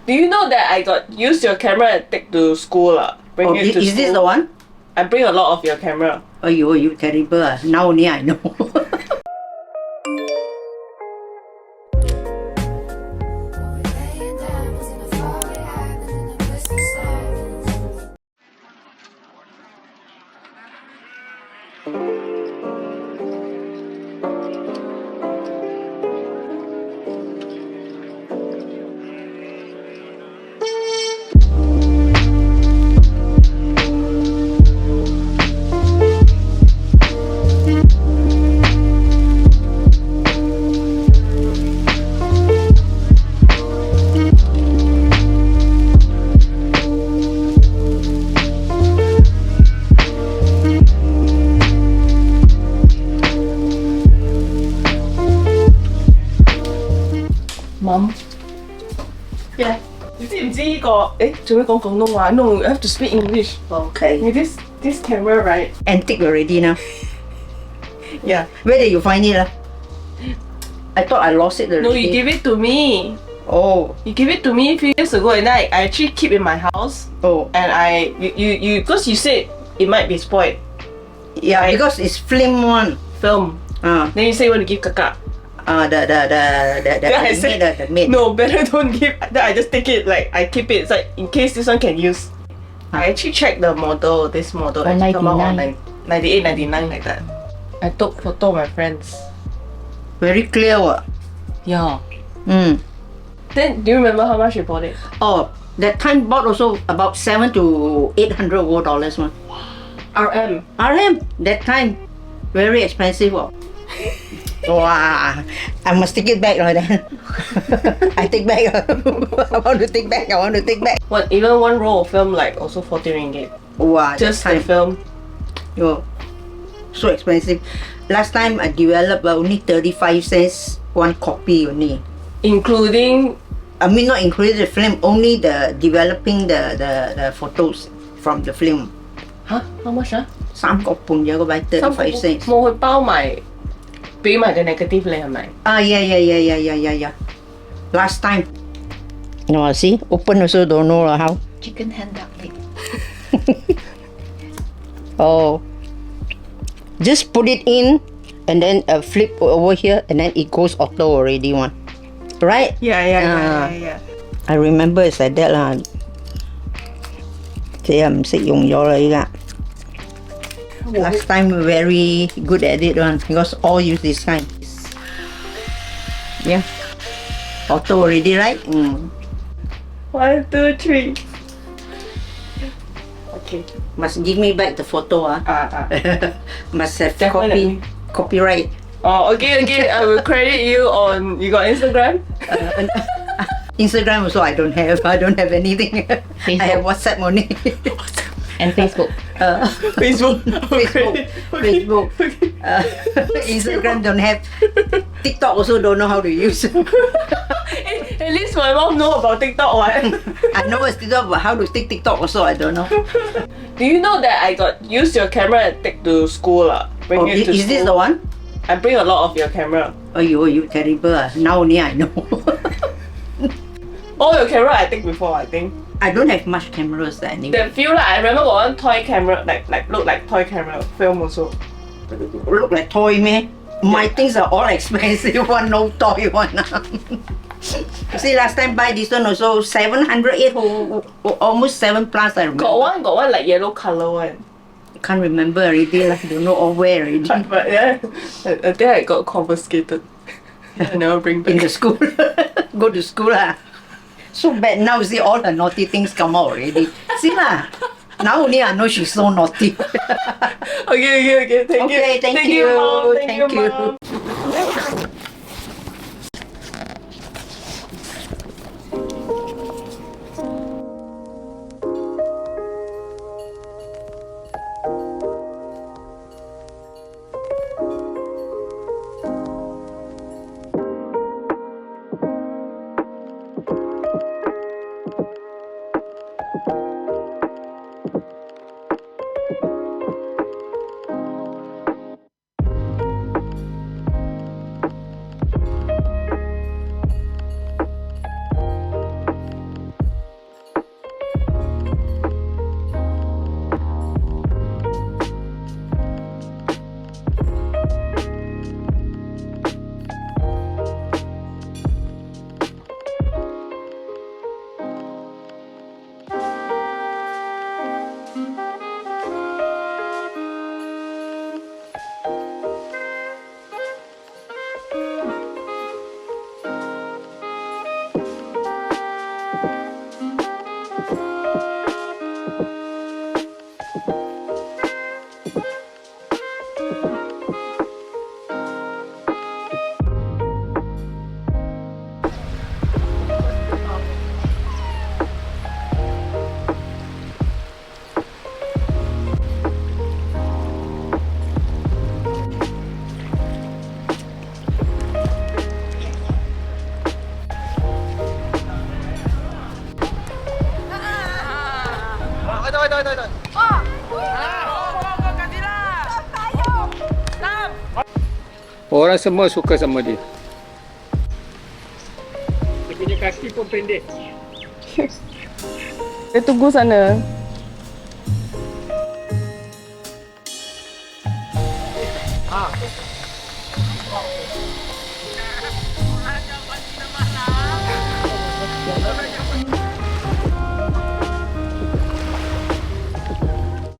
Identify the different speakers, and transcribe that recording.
Speaker 1: Do you know that I got use your camera and take to school? Bring it to
Speaker 2: is
Speaker 1: school.
Speaker 2: this the one?
Speaker 1: I bring a lot of your camera.
Speaker 2: Oh, you terrible. Now only I know.
Speaker 1: Mom.
Speaker 2: Yeah.
Speaker 1: 你知唔知呢個？誒，做咩講廣東話 ？No, you have to speak English.
Speaker 2: Okay.
Speaker 1: This camera, right?
Speaker 2: Antique already now.
Speaker 1: Yeah.
Speaker 2: Where did you find it? I thought I lost it already.
Speaker 1: No, you give it to me.
Speaker 2: Oh.
Speaker 1: You give it to me a few years ago, and I actually keep it in my house.
Speaker 2: Oh.
Speaker 1: And you because you said it might be spoiled.
Speaker 2: Yeah, because it's film one.
Speaker 1: Film. Then you say you want to give kakak.
Speaker 2: The maid.
Speaker 1: No, better don't give. Then I just take it, like I keep it. It's like in case this one can use. I actually checked the model. This model actually come out on 98, 99 like that. I took photo of my friends.
Speaker 2: Very clear. What?
Speaker 1: Yeah.
Speaker 2: Mm.
Speaker 1: Then do you remember how much you bought it?
Speaker 2: Oh, that time bought also about $700 to $800 one.
Speaker 1: RM.
Speaker 2: RM. That time, very expensive. What? Wow, I must take it back then. I take back. I want to take back.
Speaker 1: What? Even one roll of film like also 40 ringgit.
Speaker 2: Wow,
Speaker 1: Just
Speaker 2: that
Speaker 1: the
Speaker 2: time.
Speaker 1: film.
Speaker 2: Oh, so expensive. Last time I developed only 35 cents one copy only.
Speaker 1: Including.
Speaker 2: I mean not including the film, only the developing the photos from the film.
Speaker 1: Huh? How much?
Speaker 2: 三個半有個買 35 cents.
Speaker 1: 冇去包埋，俾埋個 negative 你係咪？
Speaker 2: Yeah. Last time. No, see, open also don't know how.
Speaker 3: Chicken hand duck leg.
Speaker 2: Oh. Just put it in and then flip over here and then it goes auto already one. Right?
Speaker 1: Yeah.
Speaker 2: I remember it's like that lah. 這唔識用咗啦依家。Last time very good at it one because all use this kind. Yeah. Auto already, right?
Speaker 1: 1, 2, 3. Okay.
Speaker 2: Must give me back the photo Must have
Speaker 1: Definitely.
Speaker 2: copyright.
Speaker 1: Oh, okay. I will credit you on. You got Instagram?
Speaker 2: Instagram also I don't have. I don't have anything. I have WhatsApp only.
Speaker 3: And Facebook.
Speaker 1: Facebook.
Speaker 2: Facebook. Instagram don't have. TikTok also don't know how to use.
Speaker 1: At least my mom know about TikTok, what?
Speaker 2: I know what's TikTok, but how to take TikTok also I don't know.
Speaker 1: Do you know that I got use your camera and take to school? Bring it to
Speaker 2: Is
Speaker 1: school.
Speaker 2: this the one?
Speaker 1: I bring a lot of your camera.
Speaker 2: Oh, you terrible. Now only I know.
Speaker 1: All your camera I take before, I think.
Speaker 2: I don't have much cameras anyway.
Speaker 1: That feel like I remember got one toy camera, like look like toy camera film also.
Speaker 2: Look like toy man. My things are all expensive one, no toy one. See, last time buy this one also 700, 800, almost 7 plus I remember.
Speaker 1: Got one like yellow color one.
Speaker 2: Can't remember already lah. Don't know all where already.
Speaker 1: But yeah, I think I got confiscated. I never bring back.
Speaker 2: In the school. Go to school lah. So bad now, see all the naughty things come out already. See lah. Now only I know she's so naughty.
Speaker 1: Okay. Thank you.
Speaker 2: Thank you.
Speaker 1: Mom.
Speaker 2: Thank you.
Speaker 1: Mom.
Speaker 4: Orang semua suka sama dia. Dia punya kaki pun pendek.
Speaker 1: Dia tunggu sana.